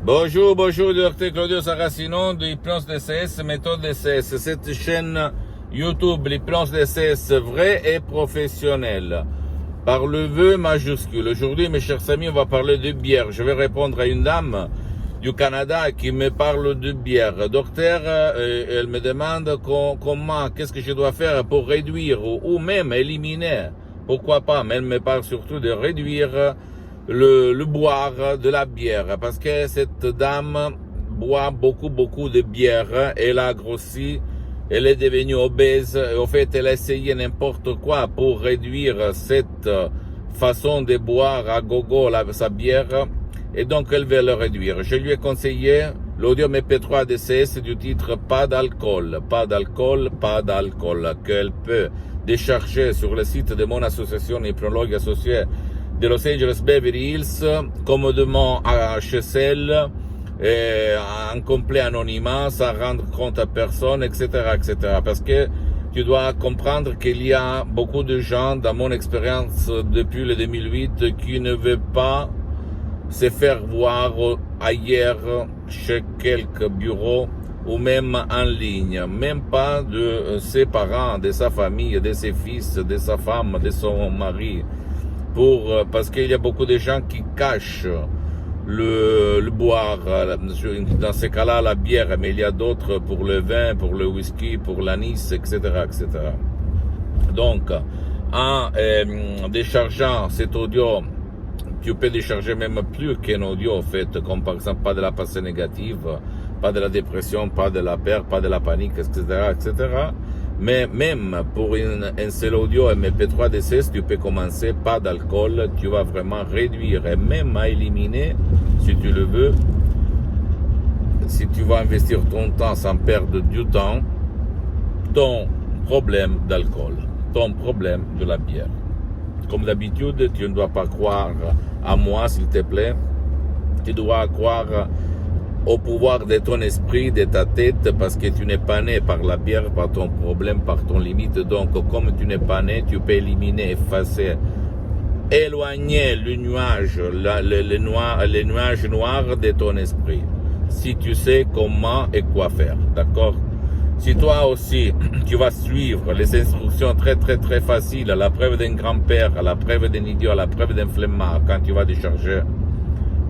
Bonjour, bonjour, docteur Claudio Saracino de l'hypnose DCS, méthode DCS. Cette chaîne YouTube, l'hypnose DCS vrai et professionnelle, par le vœu majuscule. Aujourd'hui, mes chers amis, on va parler de bière. Je vais répondre à une dame du Canada qui me parle de bière. Docteur, elle me demande comment, qu'est-ce que je dois faire pour réduire ou même éliminer. Pourquoi pas, mais elle me parle surtout de réduire le boire de la bière, parce que cette dame boit beaucoup de bière, elle a grossi, elle est devenue obèse, et au fait elle a essayé n'importe quoi pour réduire cette façon de boire à gogo sa bière, et donc elle veut le réduire. Je lui ai conseillé l'audio MP3 DCS du titre Pas d'alcool, qu'elle peut décharger sur le site de mon association hypnologue associée de Los Angeles Beverly Hills, commodement chez elle, en complet anonymat, sans rendre compte à personne, etc., etc. Parce que tu dois comprendre qu'il y a beaucoup de gens, dans mon expérience depuis le 2008, qui ne veulent pas se faire voir ailleurs, chez quelques bureaux, ou même en ligne, même pas de ses parents, de sa famille, de ses fils, de sa femme, de son mari, parce qu'il y a beaucoup de gens qui cachent le boire, dans ces cas-là la bière, mais il y a d'autres pour le vin, pour le whisky, pour l'anis, etc., etc. Donc, en déchargeant cet audio, tu peux décharger même plus qu'un audio, en fait, comme par exemple pas de la pensée négative, pas de la dépression, pas de la peur, pas de la panique, etc., etc. Mais même pour un seul audio MP3 DCS, tu peux commencer pas d'alcool, tu vas vraiment réduire et même à éliminer, si tu le veux, si tu vas investir ton temps sans perdre du temps, ton problème d'alcool, ton problème de la bière. Comme d'habitude, tu ne dois pas croire à moi, s'il te plaît. Tu dois croire au pouvoir de ton esprit, de ta tête, parce que tu n'es pas né par la bière, par ton problème, par ton limite. Donc, comme tu n'es pas né, tu peux éliminer, effacer, éloigner le nuage, les nuages noirs de ton esprit. Si tu sais comment et quoi faire, d'accord? Si toi aussi, tu vas suivre les instructions très faciles, à la preuve d'un grand-père, à la preuve d'un idiot, à la preuve d'un flemmard, quand tu vas décharger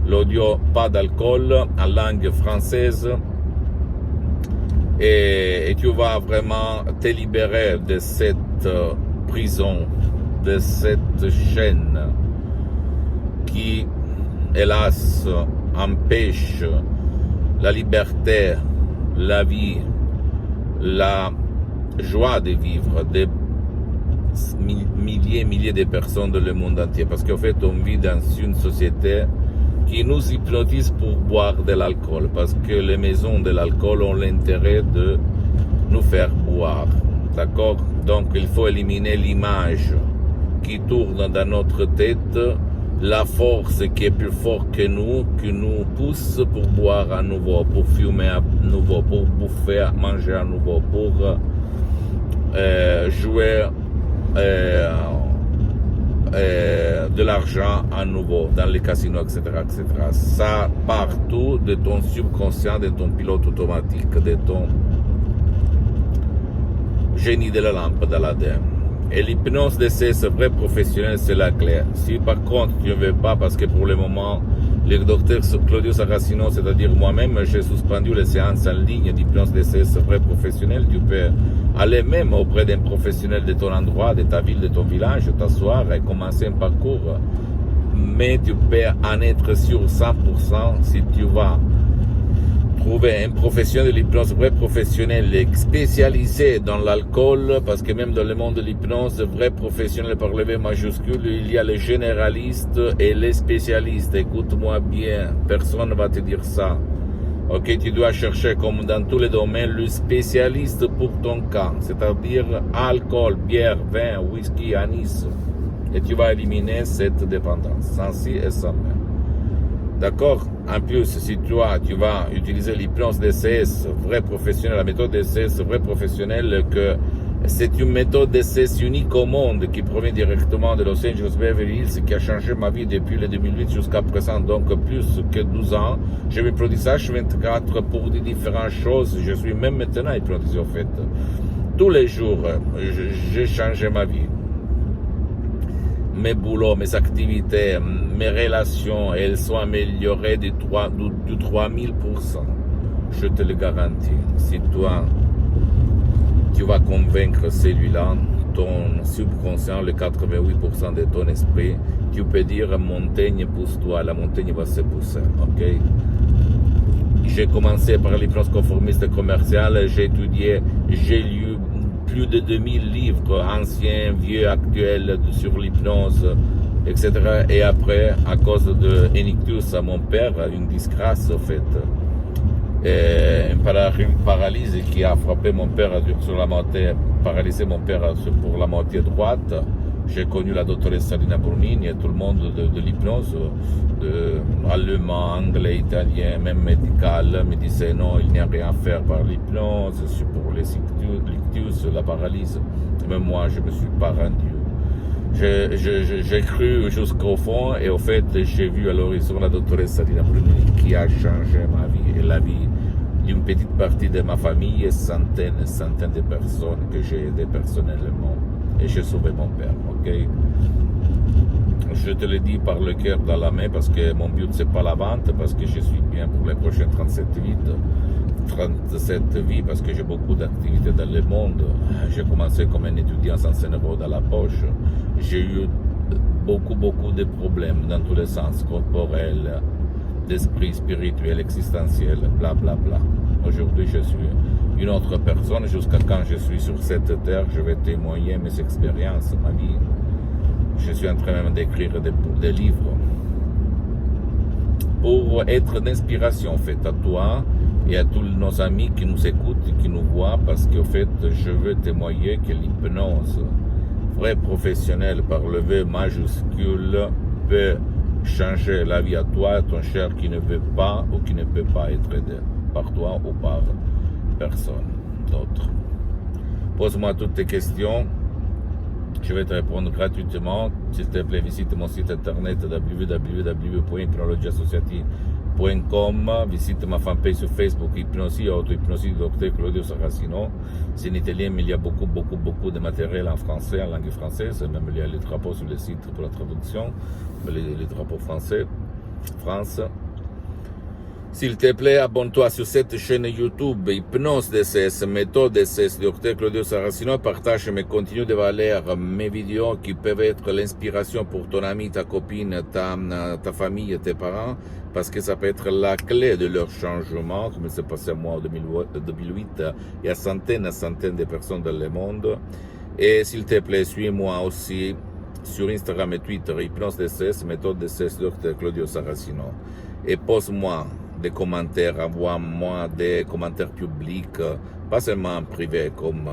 l'audio pas d'alcool en langue française, et tu vas vraiment te libérer de cette prison, de cette chaîne qui, hélas, empêche la liberté, la vie, la joie de vivre des milliers de personnes dans le monde entier. Parce qu'en fait, on vit dans une société qui nous hypnotise pour boire de l'alcool. Parce que les maisons de l'alcool ont l'intérêt de nous faire boire. D'accord? Donc, il faut éliminer l'image qui tourne dans notre tête, la force qui est plus forte que nous, qui nous pousse pour boire à nouveau, pour fumer à nouveau, pour bouffer, manger à nouveau, pour jouer de l'argent à nouveau dans les casinos, etc., etc. Ça partout de ton subconscient, de ton pilote automatique, de ton génie de la lampe dans l'ADN. Et l'hypnose DCS vrai professionnel, c'est la clé. Si par contre tu ne veux pas, parce que pour le moment, le docteur Claudio Saracino, c'est-à-dire moi-même, j'ai suspendu les séances en ligne d'hypnose DCS vrai professionnel, tu peux aller même auprès d'un professionnel de ton endroit, de ta ville, de ton village, t'asseoir et commencer un parcours. Mais tu peux en être sûr 100% si tu vas trouver un professionnel de l'hypnose vrai professionnel spécialisé dans l'alcool, parce que même dans le monde de l'hypnose vrai professionnel par le V majuscule, il y a les généralistes et les spécialistes. Écoute-moi bien, personne ne va te dire ça. Ok, tu dois chercher, comme dans tous les domaines, le spécialiste pour ton cas, c'est-à-dire alcool, bière, vin, whisky, anis, et tu vas éliminer cette dépendance, sans si et sans mais. D'accord? En plus, si tu vas utiliser l'hypnose DCS vrai professionnel, la méthode DCS vrai professionnel, que C'est une méthode d'essai unique au monde qui provient directement de Los Angeles Beverly Hills qui a changé ma vie depuis le 2008 jusqu'à présent, donc plus que 12 ans. Je m'hypnotise H24 pour des différentes choses. Je suis même maintenant hypnotisé au fait. Tous les jours, j'ai changé ma vie. Mes boulots, mes activités, mes relations, elles sont améliorées de 3000%. Je te le garantis. Si toi, tu vas convaincre celui-là, ton subconscient, le 88% de ton esprit, tu peux dire montagne, pousse-toi, la montagne va se pousser, ok? J'ai commencé par l'hypnose conformiste commerciale, j'ai étudié, j'ai lu plus de 2000 livres, anciens, vieux, actuels, sur l'hypnose, etc. Et après, à cause de Enictus à mon père, une disgrâce, en fait, une paralysie qui a frappé mon père sur la moitié, paralysé mon père pour la moitié droite. J'ai connu la doctoresse Salina Brunini et tout le monde de l'hypnose, allemand, anglais, italien, même médical, me disait non, il n'y a rien à faire par l'hypnose, c'est pour les ictus, la paralysie. Même moi, je me suis pas rendu. J'ai cru jusqu'au fond et au fait, j'ai vu à l'horizon la doctoresse Salina Brunini qui a changé ma vie et la vie d'une petite partie de ma famille et centaines de personnes que j'ai aidées personnellement. Et j'ai sauvé mon père, ok? Je te le dis par le cœur dans la main parce que mon but c'est pas la vente, parce que je suis bien pour les prochaines 37 vies, parce que j'ai beaucoup d'activités dans le monde. J'ai commencé comme un étudiant sans €100 dans la poche. J'ai eu beaucoup de problèmes dans tous les sens, corporels, d'esprit, spirituel, existentiel, bla bla bla. Aujourd'hui, je suis une autre personne. Jusqu'à quand je suis sur cette terre, je vais témoigner mes expériences, ma vie. Je suis en train même d'écrire des livres pour être d'inspiration, en fait, à toi et à tous nos amis qui nous écoutent et qui nous voient, parce qu'en fait, je veux témoigner que l'hypnose, vrai professionnel par le V majuscule, peut changer la vie à toi, à ton cher qui ne veut pas ou qui ne peut pas être aidé par toi ou par personne d'autre. Pose-moi toutes tes questions, je vais te répondre gratuitement. S'il te plaît, visite mon site internet www.hypnologieassociative.com, visite ma fanpage sur Facebook, Hypnosie, auto-hypnosie, Dr Claudio Saracino. C'est en italien, mais il y a beaucoup de matériel en français, en langue française, même il y a les drapeaux sur le site pour la traduction, les drapeaux français, France. S'il te plaît, abonne-toi sur cette chaîne YouTube, Hypnose DCS, méthode DCS, Dr Claudio Saracino, partage mes contenus de valeur, mes vidéos qui peuvent être l'inspiration pour ton ami, ta copine, ta famille, tes parents, parce que ça peut être la clé de leur changement, comme il s'est passé à moi en 2008, il y a centaines de personnes dans le monde. Et s'il te plaît, suis-moi aussi sur Instagram et Twitter, Hypnose DCS, méthode DCS, Dr Claudio Saracino. Et pose-moi des commentaires, envoie-moi des commentaires publics, pas seulement en privé comme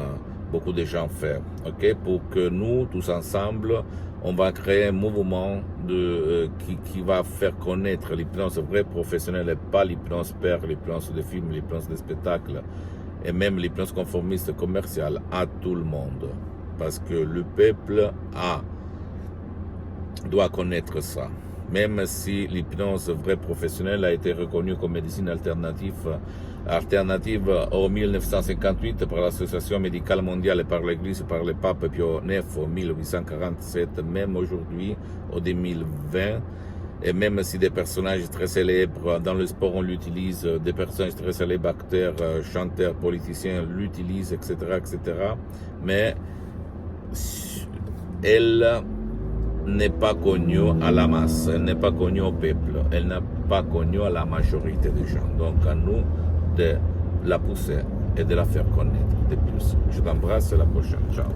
beaucoup de gens font, ok? Pour que nous, tous ensemble, on va créer un mouvement qui va faire connaître l'hypnose vraie professionnelle et pas l'hypnose père, l'hypnose de film, l'hypnose de spectacle et même l'hypnose conformiste commerciale à tout le monde. Parce que le peuple doit connaître ça. Même si l'hypnose vraie professionnelle a été reconnue comme médecine alternative en 1958 par l'Association médicale mondiale et par l'Église, par le pape Pio IX en 1847, même aujourd'hui, en 2020, et même si des personnages très célèbres dans le sport on l'utilise, des personnages très célèbres, acteurs, chanteurs, politiciens l'utilisent, etc., mais elle n'est pas connue à la masse, elle n'est pas connue au peuple, elle n'est pas connue à la majorité des gens. Donc à nous de la pousser et de la faire connaître de plus. Je t'embrasse, à la prochaine. Ciao.